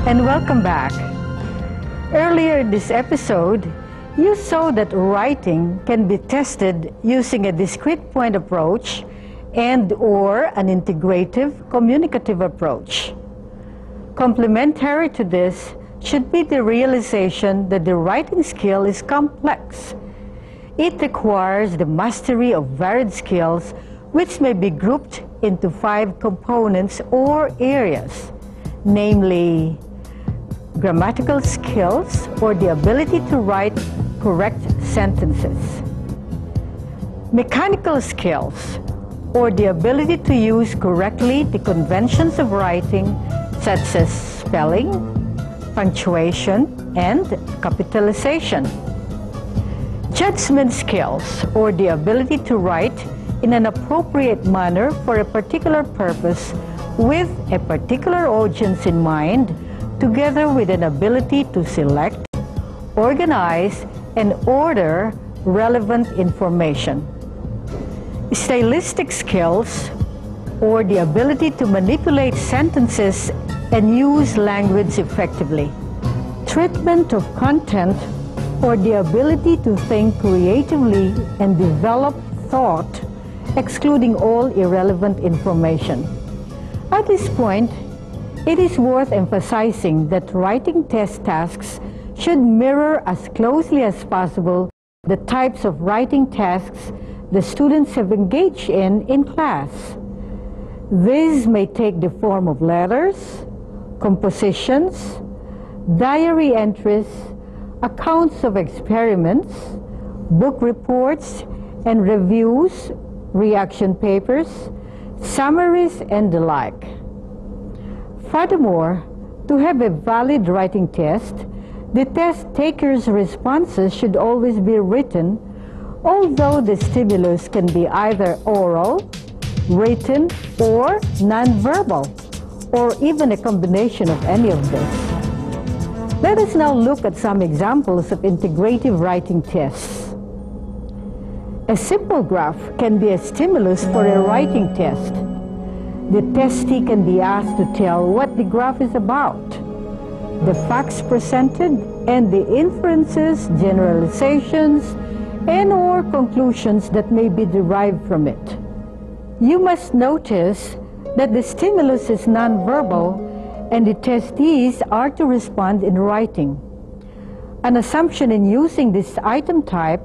and welcome back. Earlier in this episode, you saw that writing can be tested using a discrete point approach and/or an integrative communicative approach. Complementary to this should be the realization that the writing skill is complex. It requires the mastery of varied skills which may be grouped into 5 components or areas, namely grammatical skills or the ability to write correct sentences, mechanical skills or the ability to use correctly the conventions of writing such as spelling, punctuation, and capitalization. Judgment skills or the ability to write in an appropriate manner for a particular purpose with a particular audience in mind, together with an ability to select, organize, and order relevant information. Stylistic skills or the ability to manipulate sentences and use language effectively. Treatment of content or the ability to think creatively and develop thought, excluding all irrelevant information. At this point, it is worth emphasizing that writing test tasks should mirror as closely as possible the types of writing tasks the students have engaged in class. These may take the form of letters, compositions, diary entries, accounts of experiments, book reports and reviews, reaction papers, summaries, and the like. Furthermore, to have a valid writing test, the test taker's responses should always be written, although the stimulus can be either oral, written, or nonverbal, or even a combination of any of this. Let us now look at some examples of integrative writing tests. A simple graph can be a stimulus for a writing test. The testee can be asked to tell what the graph is about, the facts presented, and the inferences, generalizations, and/or conclusions that may be derived from it. You must notice that the stimulus is nonverbal and the testees are to respond in writing. An assumption in using this item type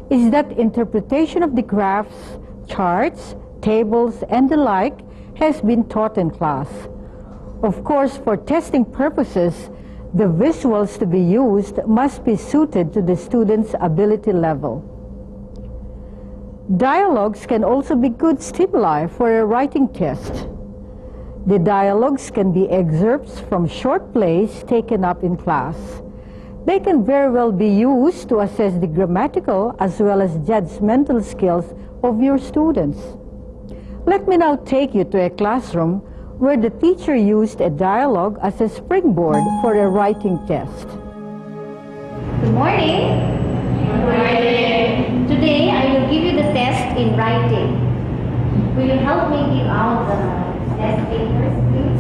is that interpretation of the graphs, charts, tables, and the like has been taught in class. Of course, for testing purposes, the visuals to be used must be suited to the student's ability level. Dialogues can also be good stimuli for a writing test. The dialogues can be excerpts from short plays taken up in class. They can very well be used to assess the grammatical as well as judgmental skills of your students. Let me now take you to a classroom where the teacher used a dialogue as a springboard for a writing test. Good morning. Good morning. Today I will give you the test in writing. Will you help me give out the test papers, please?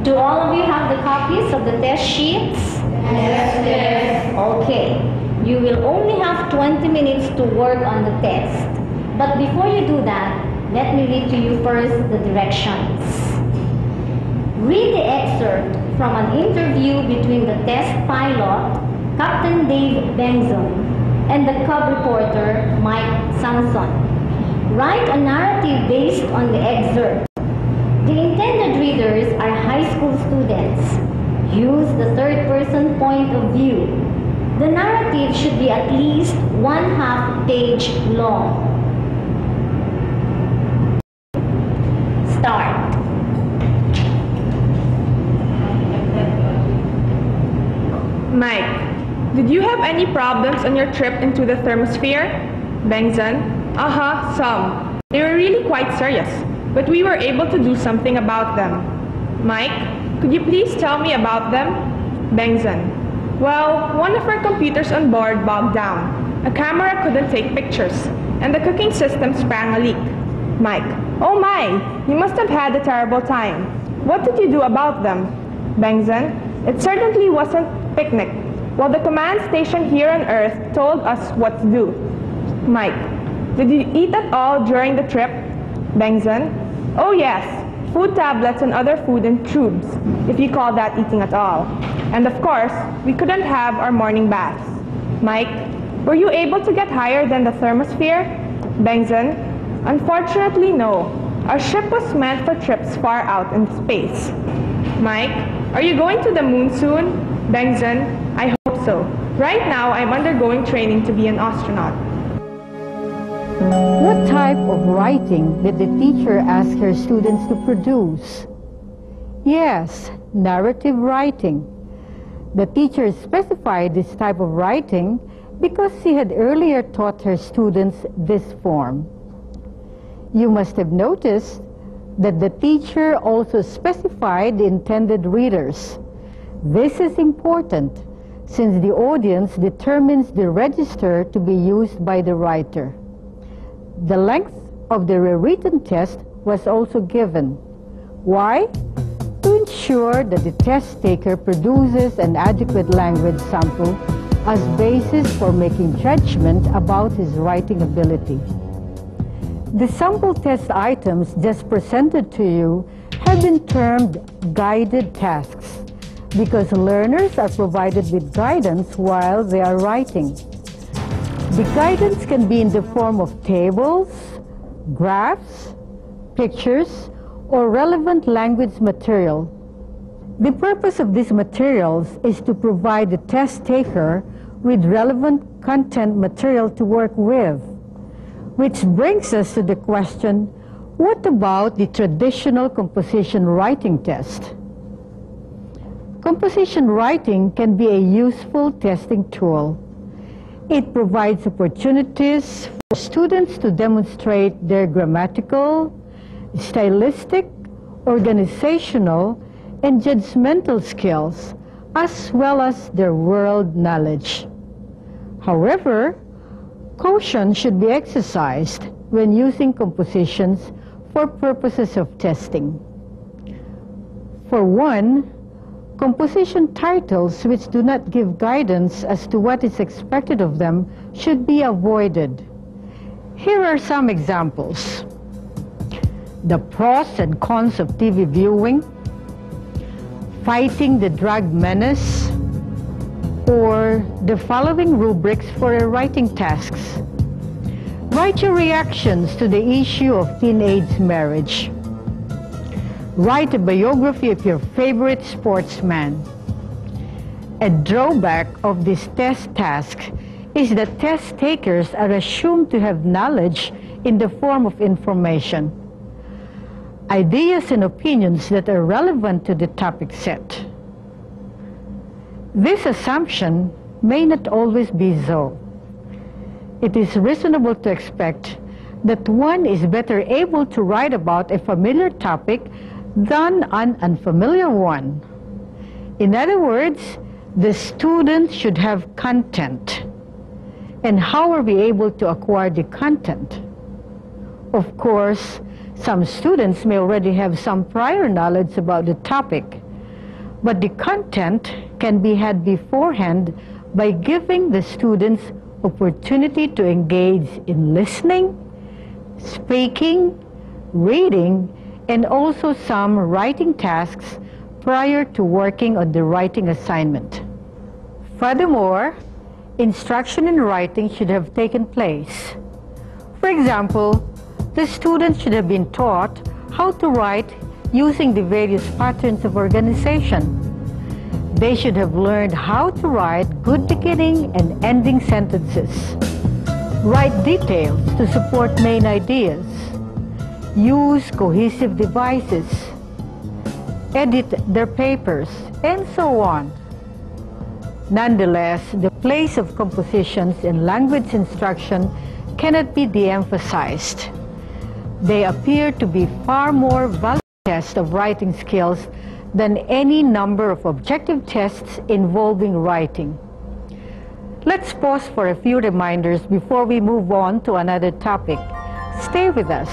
Do all of you have the copies of the test sheets? Yes. Okay. You will only have 20 minutes to work on the test. But before you do that, let me read to you first the directions. Read the excerpt from an interview between the test pilot, Captain Dave Bengzon, and the cub reporter, Mike Samson. Write a narrative based on the excerpt. The intended readers are high school students. Use the third-person point of view. The narrative should be at least 1/2 page long. Start. Mike, did you have any problems on your trip into the thermosphere? Bengzon: some. They were really quite serious, but we were able to do something about them. Mike, could you please tell me about them? Bengzon: well, one of our computers on board bogged down. A camera couldn't take pictures, and the cooking system sprang a leak. Mike: oh my, you must have had a terrible time. What did you do about them? Bengzon: it certainly wasn't picnic. Well, the command station here on Earth told us what to do. Mike: did you eat at all during the trip? Bengzon: oh yes, food tablets and other food in tubes, if you call that eating at all. And of course, we couldn't have our morning baths. Mike: were you able to get higher than the thermosphere? Bengzon: unfortunately, no. Our ship was meant for trips far out in space. Mike: are you going to the moon soon? Bengzon: I hope so. Right now, I'm undergoing training to be an astronaut. What type of writing did the teacher ask her students to produce? Yes, narrative writing. The teacher specified this type of writing because she had earlier taught her students this form. You must have noticed that the teacher also specified the intended readers. This is important since the audience determines the register to be used by the writer. The length of the rewritten test was also given. Why? To ensure that the test taker produces an adequate language sample as basis for making judgment about his writing ability. The sample test items just presented to you have been termed guided tasks because learners are provided with guidance while they are writing. The guidance can be in the form of tables, graphs, pictures, or relevant language material. The purpose of these materials is to provide the test taker with relevant content material to work with. Which brings us to the question, what about the traditional composition writing test? Composition writing can be a useful testing tool. It provides opportunities for students to demonstrate their grammatical, stylistic, organizational, and judgmental skills, as well as their world knowledge. However, caution should be exercised when using compositions for purposes of testing. For one, composition titles which do not give guidance as to what is expected of them should be avoided. Here are some examples. The pros and cons of TV viewing, fighting the drug menace, or the following rubrics for your writing tasks. Write your reactions to the issue of teenage marriage. Write a biography of your favorite sportsman. A drawback of this test task is that test takers are assumed to have knowledge in the form of information, ideas and opinions that are relevant to the topic set. This assumption may not always be so. It is reasonable to expect that one is better able to write about a familiar topic than an unfamiliar one. In other words, the student should have content. And how are we able to acquire the content? Of course, some students may already have some prior knowledge about the topic, but the content can be had beforehand by giving the students opportunity to engage in listening, speaking, reading, and also some writing tasks prior to working on the writing assignment. Furthermore, instruction in writing should have taken place. For example, the students should have been taught how to write using the various patterns of organization. They should have learned how to write good beginning and ending sentences, write details to support main ideas, use cohesive devices, edit their papers, and so on. Nonetheless, the place of compositions in language instruction cannot be de-emphasized. They appear to be far more valid tests of writing skills than any number of objective tests involving writing. Let's pause for a few reminders before we move on to another topic. Stay with us.